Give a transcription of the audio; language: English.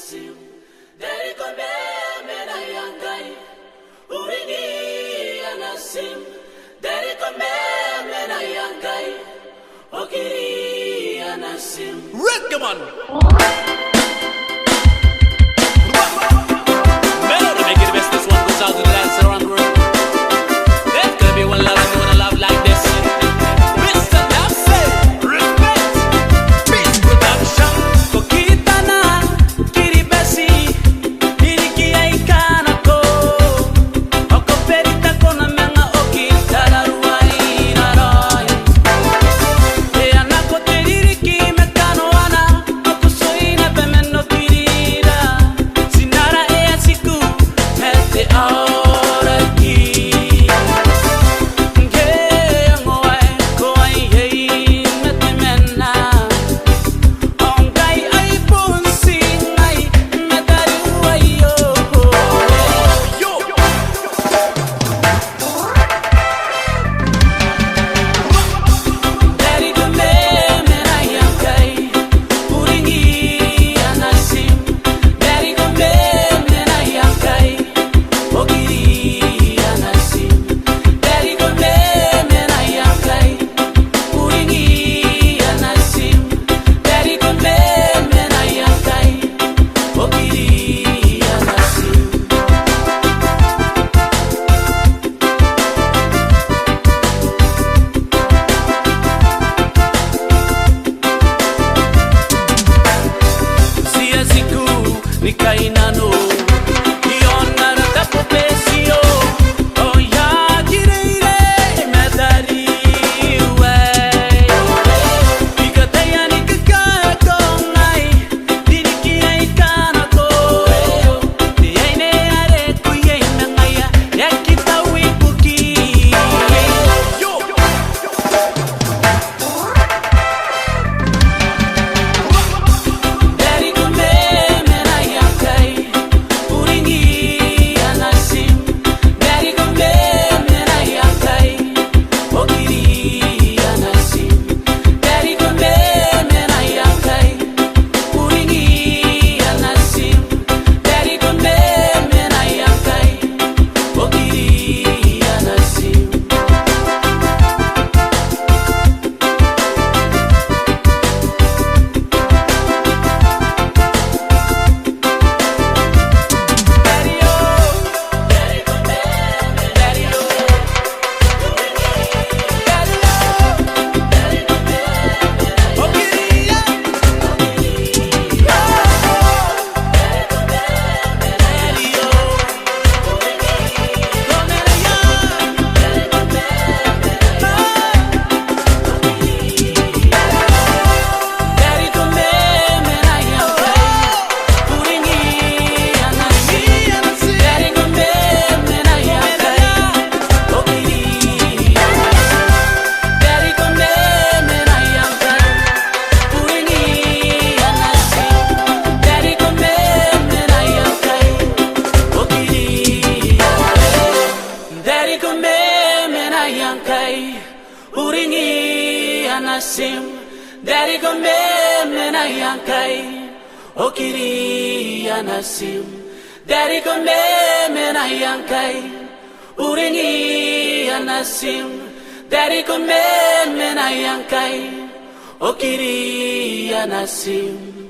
anasim dari kombe mena yangai uringi anasim dari kombe mena yangai okiri anasim Redman Melody make it the best. This one goes out to the dancer around the world. There's gonna be one love and one love like this. Mr. Napsy, respect, peace production. Kokita na kiribesi, iriki ay kanako. Oko perita kona menga okita ruai narai. E anako teririki mekano ana, okusoina pemeno kirira. Sinara e asiku, mete ahora aquí. Nikainano iona ratapo pesio oh ya gireire medari we bigataya nikaka konai diriki ai kanako tiene are kuye nangaya yakita wibuki yo anasim dari kombe mena yankai okiri anasim dari kombe mena yankai uringi anasim dari kombe mena yankai okiri anasim